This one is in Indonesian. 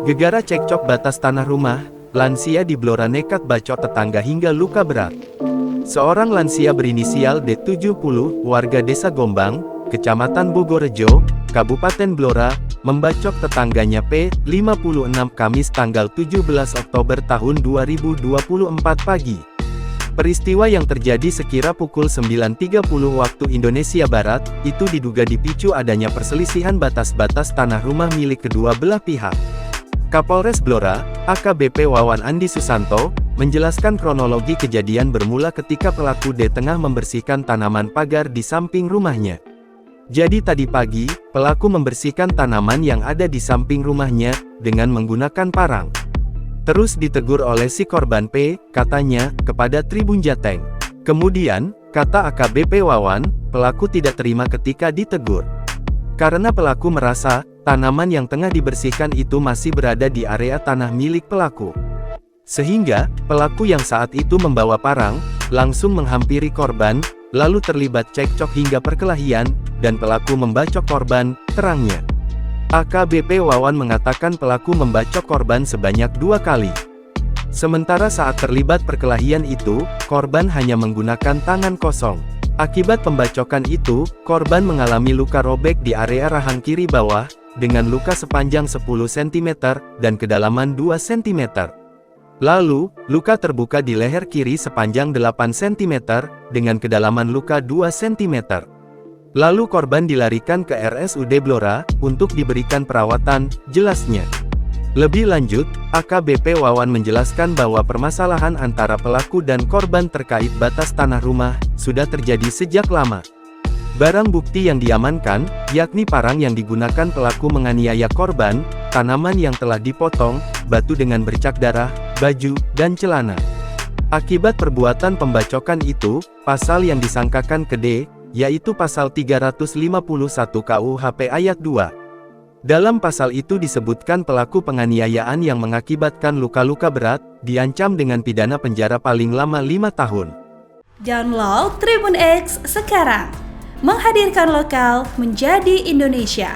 Gegara cekcok batas tanah rumah, lansia di Blora nekat bacok tetangga hingga luka berat. Seorang lansia berinisial D70, warga Desa Gombang, Kecamatan Bogorejo, Kabupaten Blora, membacok tetangganya P56 Kamis tanggal 17 Oktober tahun 2024 pagi. Peristiwa yang terjadi sekira pukul 9.30 waktu Indonesia Barat, itu diduga dipicu adanya perselisihan batas-batas tanah rumah milik kedua belah pihak. Kapolres Blora, AKBP Wawan Andi Susanto, menjelaskan kronologi kejadian bermula ketika pelaku D tengah membersihkan tanaman pagar di samping rumahnya. Jadi tadi pagi, pelaku membersihkan tanaman yang ada di samping rumahnya, dengan menggunakan parang. Terus ditegur oleh si korban P, katanya, kepada Tribun Jateng. Kemudian, kata AKBP Wawan, pelaku tidak terima ketika ditegur. Karena pelaku merasa, tanaman yang tengah dibersihkan itu masih berada di area tanah milik pelaku. Sehingga, pelaku yang saat itu membawa parang, langsung menghampiri korban, lalu terlibat cekcok hingga perkelahian, dan pelaku membacok korban, terangnya. AKBP Wawan mengatakan pelaku membacok korban sebanyak 2 kali. Sementara saat terlibat perkelahian itu, korban hanya menggunakan tangan kosong. Akibat pembacokan itu, korban mengalami luka robek di area rahang kiri bawah, dengan luka sepanjang 10 cm, dan kedalaman 2 cm. Lalu, luka terbuka di leher kiri sepanjang 8 cm, dengan kedalaman luka 2 cm. Lalu korban dilarikan ke RSUD Blora, untuk diberikan perawatan, jelasnya. Lebih lanjut, AKBP Wawan menjelaskan bahwa permasalahan antara pelaku dan korban terkait batas tanah rumah, sudah terjadi sejak lama. Barang bukti yang diamankan, yakni parang yang digunakan pelaku menganiaya korban, tanaman yang telah dipotong, batu dengan bercak darah, baju, dan celana. Akibat perbuatan pembacokan itu, pasal yang disangkakan ke D, yaitu pasal 351 KUHP ayat 2. Dalam pasal itu disebutkan pelaku penganiayaan yang mengakibatkan luka-luka berat, diancam dengan pidana penjara paling lama 5 tahun. Download Tribun X sekarang, menghadirkan lokal menjadi Indonesia.